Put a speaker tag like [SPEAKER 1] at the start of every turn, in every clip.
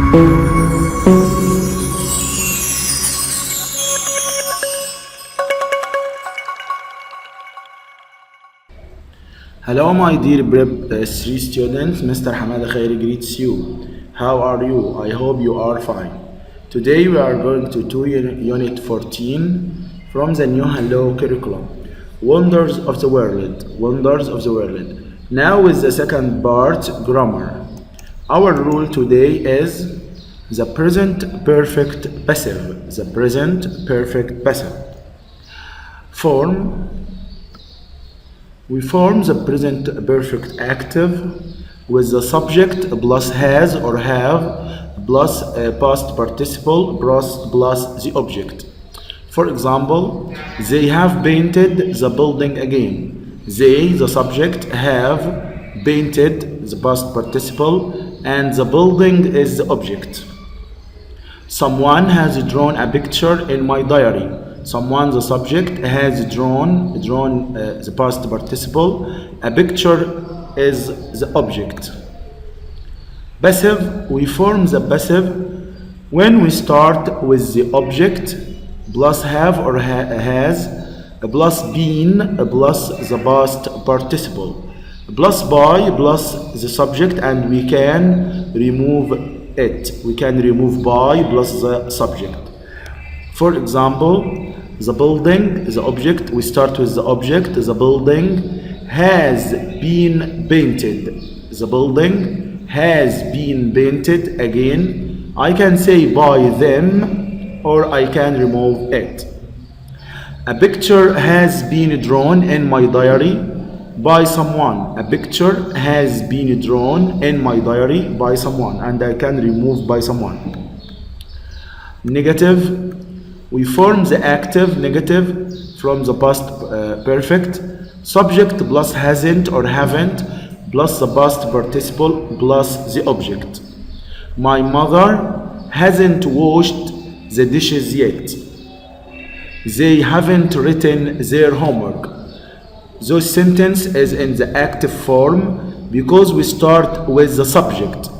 [SPEAKER 1] Hello, my dear Prep 3 students. Mr. Hamada Khairi greets you. How are you? I hope you are fine. Today we are going to do Unit 14 from the new Hello curriculum. Wonders of the world. Wonders of the world. Now is the second part, grammar. Our rule today is the present perfect passive. The present perfect passive. We form the present perfect active with the subject plus has or have plus past participle plus the object. For example, they have painted the building again. They, the subject, have painted the past participle and the building is the object. Someone has drawn a picture in my diary. Someone, the subject, has drawn the past participle. A picture is the object. Passive, we form the passive when we start with the object plus have or has plus been plus the past participle plus by plus the subject, and we can remove it. We can remove by plus the subject. For example, the building, the object, we start with the object. The building has been painted. The building has been painted again. I can say by them or I can remove it. A picture has been drawn in my diary by someone. A picture has been drawn in my diary by someone, and I can remove by someone. Negative, we form the active negative from the past perfect. Subject plus hasn't or haven't plus the past participle plus the object. My mother hasn't washed the dishes yet. They haven't written their homework. Those sentence is in the active form because we start with the subject.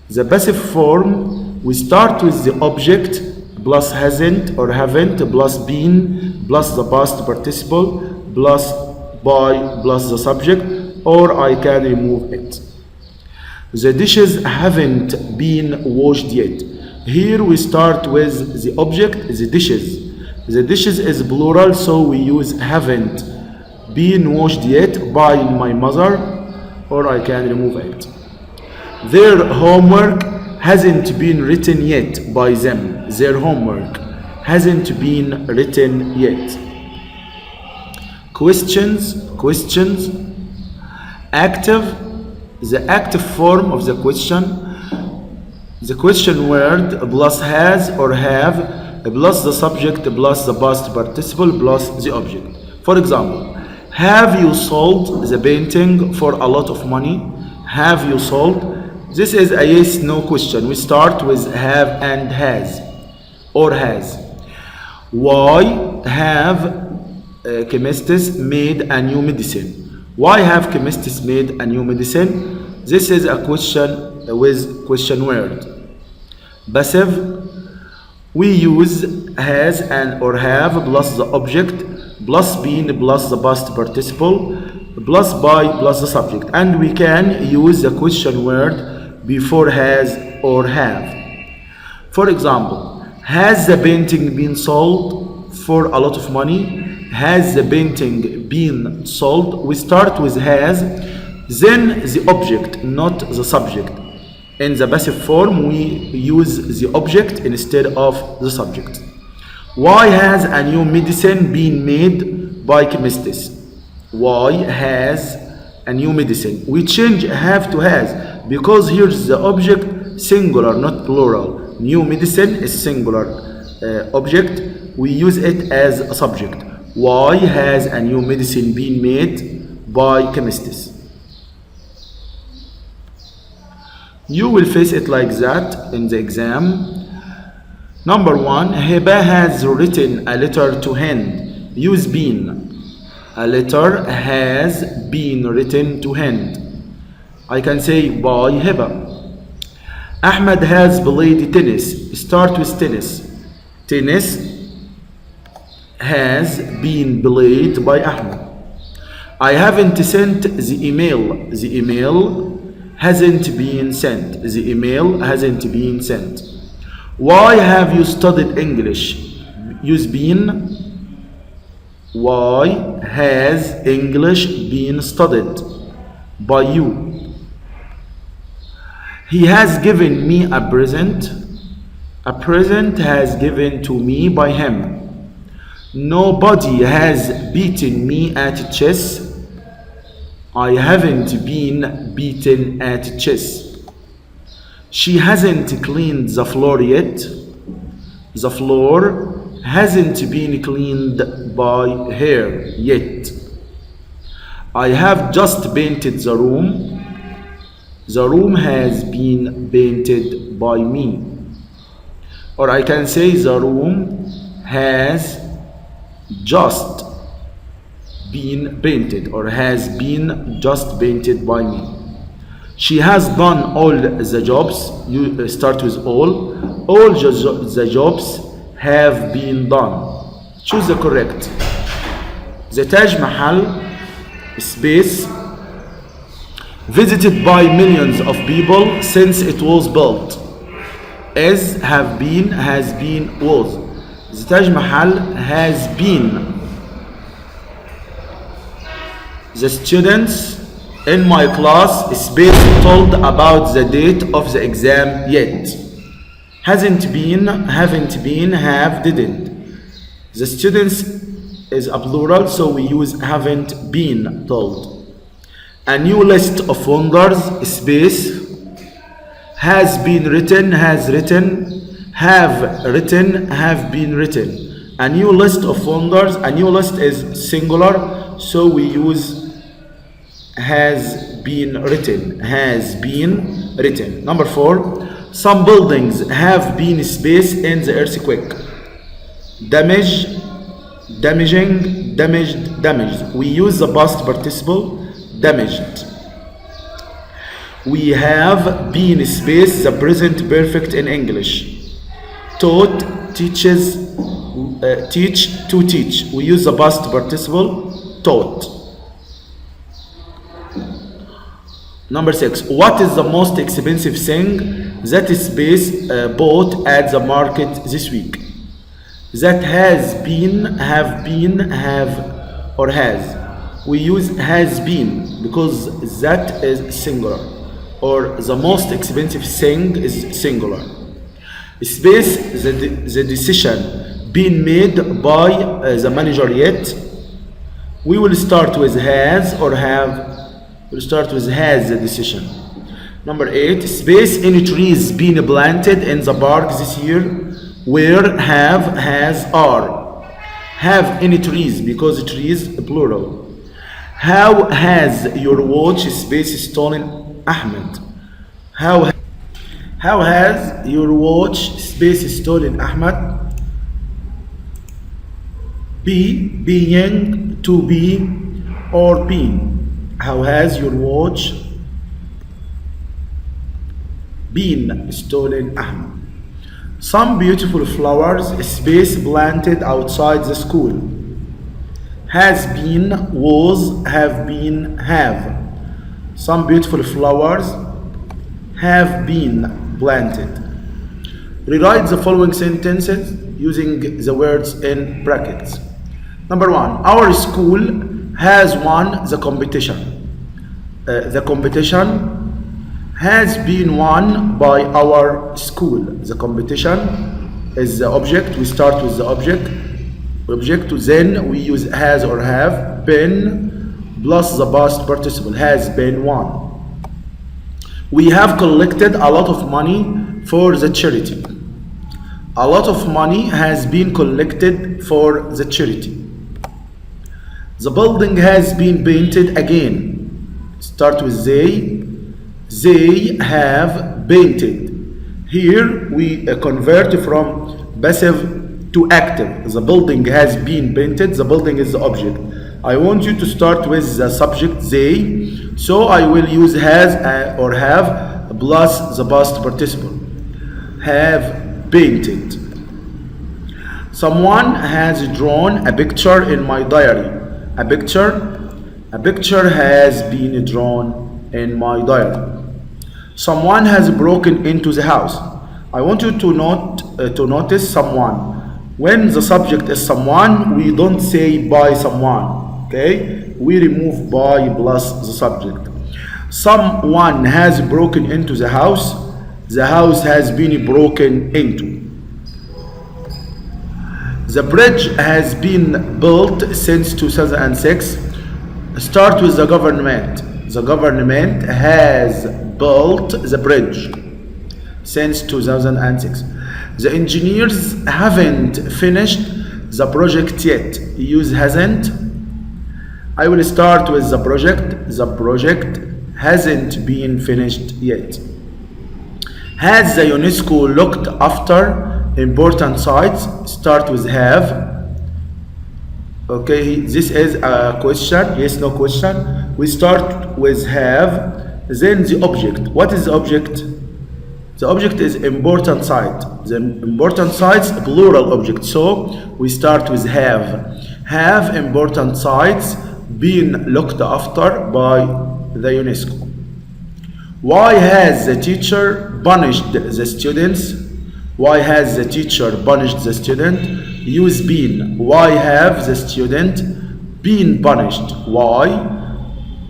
[SPEAKER 1] The passive form, we start with the object plus hasn't or haven't plus been plus the past participle plus by plus the subject, or I can remove it. The dishes haven't been washed yet. Here we start with the object, the dishes. The dishes is plural, so we use haven't been washed yet by my mother, or I can remove it. Their homework hasn't been written yet by them. Their homework hasn't been written yet. Questions. Active, the active form of the question. The question word plus has or have plus the subject plus the past participle plus the object. For example, have you sold the painting for a lot of money? Have you sold? This is a yes/no question. We start with have and has or has. Why have chemists made a new medicine? Why have chemists made a new medicine? This is a question with question word. Passive, we use has and or have plus the object plus been plus the past participle plus by plus the subject, and we can use the question word before has or have. For example, has the painting been sold for a lot of money? Has the painting been sold? We start with has, then the object, not the subject. In the passive form, we use the object instead of the subject. Why has a new medicine been made by chemists? Why has a new medicine? We change have to has because here's the object singular, not plural. New medicine is singular object. We use it as a subject. Why has a new medicine been made by chemists? You will face it like that in the exam. Number 1, Heba has written a letter to Hind. Use been. A letter has been written to Hind. I can say by Heba. Ahmed has played tennis. Start with tennis. Tennis has been played by Ahmed. I haven't sent the email. The email hasn't been sent. The email hasn't been sent. Why have you studied English? Use been. Why has English been studied by you? He has given me a present. A present has given to me by him. Nobody has beaten me at chess. I haven't been beaten at chess. She hasn't cleaned the floor yet. The floor hasn't been cleaned by her yet. I have just painted the room. The room has been painted by me. Or I can say the room has just been painted or has been just painted by me. She has done all the jobs. You start with all. All the jobs have been done. Choose the correct. The Taj Mahal space visited by millions of people since it was built. Is, have been, has been, was. The Taj Mahal has been. The students in my class space told about the date of the exam yet. Hasn't been, haven't been, have, didn't. The students is a plural, so we use haven't been told. A new list of wonders space has been written, has written, have written, have been written. A new list of wonders, a new list is singular, so we use has been written, has been written. Number 4, some buildings have been space in the earthquake. Damage, damaging, damaged, damaged. We use the past participle, damaged. We have been space the present perfect in English. Taught, teaches, teach, to teach. We use the past participle, taught. Number 6, what is the most expensive thing that is space bought at the market this week? That has been, have, or has. We use has been because that is singular, or the most expensive thing is singular. Space, the decision being made by the manager yet. We will start with has or have. We'll start with has the decision. Number 8, space, any trees being planted in the park this year. Where, have, has, are. Have any trees because trees plural. How has your watch space stolen Ahmed? How has your watch space stolen Ahmed? Be, being, to be, or been. How has your watch been stolen, Ahmed? Some beautiful flowers space planted outside the school. Has been, was, have been, have. Some beautiful flowers have been planted. Rewrite the following sentences using the words in brackets. Number 1, our school has won the competition. The competition has been won by our school. The competition is the object. We start with the object. Then we use has or have been plus the past participle, has been won. We have collected a lot of money for the charity. A lot of money has been collected for the charity. The building has been painted again. Start with they. They have painted. Here we convert from passive to active. The building has been painted. The building is the object. I want you to start with the subject they. So I will use has or have plus the past participle. Have painted. Someone has drawn a picture in my diary. A picture has been drawn in my diary. Someone has broken into the house. I want you to notice someone. When the subject is someone, we don't say by someone. Okay? We remove by plus the subject. Someone has broken into the house. The house has been broken into. The bridge has been built since 2006. Start with the government. The government has built the bridge since 2006. The engineers haven't finished the project yet. Use hasn't. I will start with the project. The project hasn't been finished yet. Has the UNESCO looked after important sites? Start with have. Okay, this is a question, yes, no question. We start with have, then the object. What is the object? The object is important site. The important sites, plural object. So we start with have. Have important sites been looked after by the UNESCO? Why has the teacher punished the students? Why has the teacher punished the student? Use been. Why have the student been punished? Why?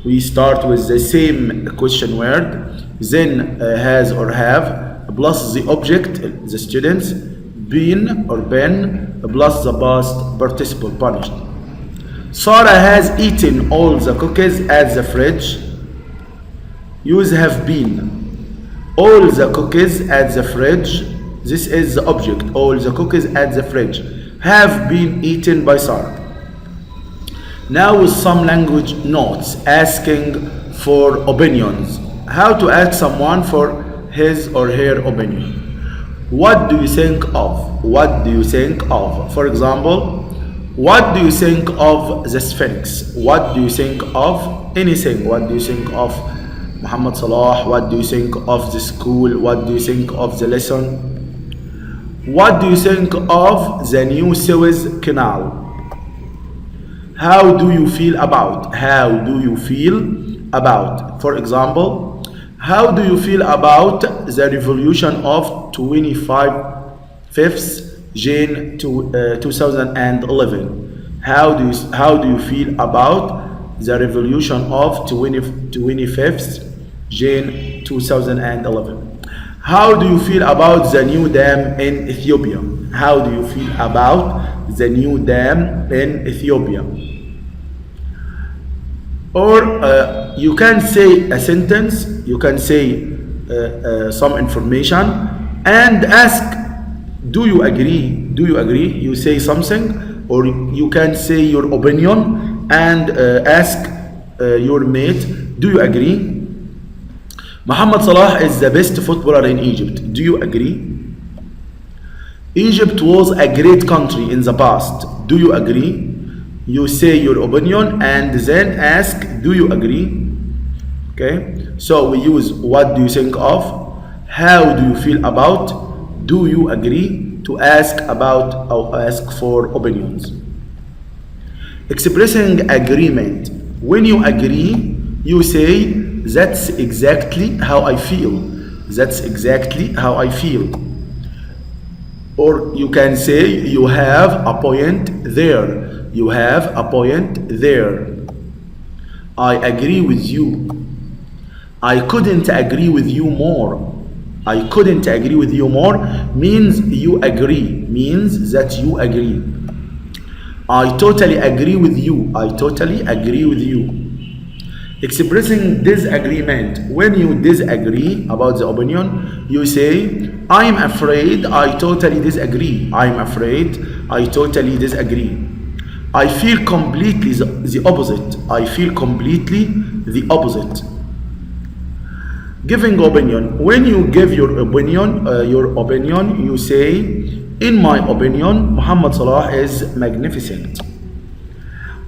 [SPEAKER 1] We start with the same question word, then has or have, plus the object, the students, been or been, plus the past participle punished. Sarah has eaten all the cookies at the fridge. Use have been. All the cookies at the fridge. This is the object. All the cookies at the fridge have been eaten by Sarah. Now with some language notes asking for opinions. How to ask someone for his or her opinion. What do you think of? What do you think of? For example, what do you think of the Sphinx? What do you think of anything? What do you think of Muhammad Salah? What do you think of the school? What do you think of the lesson? What do you think of the new Suez Canal? How do you feel about? How do you feel about? For example, how do you feel about the revolution of 25th June 2011? How do you feel about the revolution of 25th June 2011? How do you feel about the new dam in Ethiopia? How do you feel about the new dam in Ethiopia? Or you can say a sentence, you can say some information and ask, do you agree? Do you agree? You say something, or you can say your opinion and ask your mate, do you agree? Muhammad Salah is the best footballer in Egypt. Do you agree? Egypt was a great country in the past. Do you agree? You say your opinion and then ask, do you agree? Okay, so we use what do you think of, how do you feel about, do you agree to ask about or ask for opinions. Expressing agreement. When you agree, you say, that's exactly how I feel. That's exactly how I feel. Or you can say, you have a point there. You have a point there. I agree with you. I couldn't agree with you more. I couldn't agree with you more means you agree, means that you agree. I totally agree with you. I totally agree with you. Expressing disagreement. When you disagree about the opinion, you say, I'm afraid I totally disagree. I'm afraid I totally disagree. I feel completely the opposite. I feel completely the opposite. Giving opinion. When you give your opinion, you say, in my opinion, Muhammad Salah is magnificent.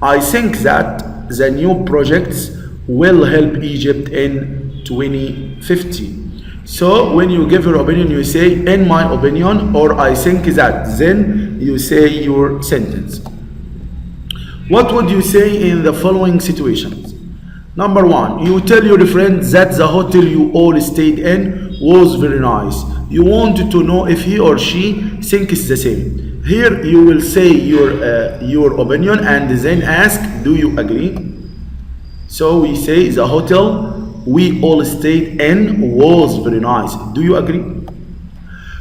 [SPEAKER 1] I think that the new projects will help Egypt in 2050. So when you give your opinion, you say, in my opinion, or I think that. Then you say your sentence. What would you say in the following situations? Number one, you tell your friend that the hotel you all stayed in was very nice. You want to know if he or she thinks the same. Here you will say your opinion and then ask, do you agree? So we say the hotel we all stayed in was very nice. Do you agree?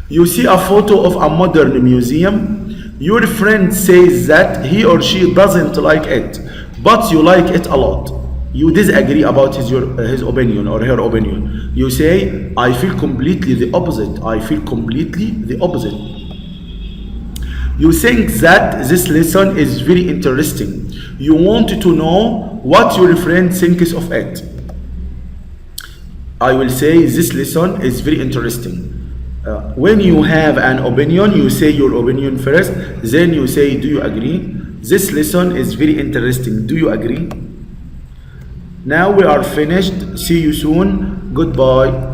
[SPEAKER 1] You see a photo of a modern museum. Your friend says that he or she doesn't like it, but you like it a lot. You disagree about his opinion or her opinion. You say, I feel completely the opposite. I feel completely the opposite. You think that this lesson is very interesting. You want to know what your friend thinks of it. I will say this lesson is very interesting. When you have an opinion, you say your opinion first, then you say, do you agree? This lesson is very interesting. Do you agree? Now we are finished. See you soon. Goodbye.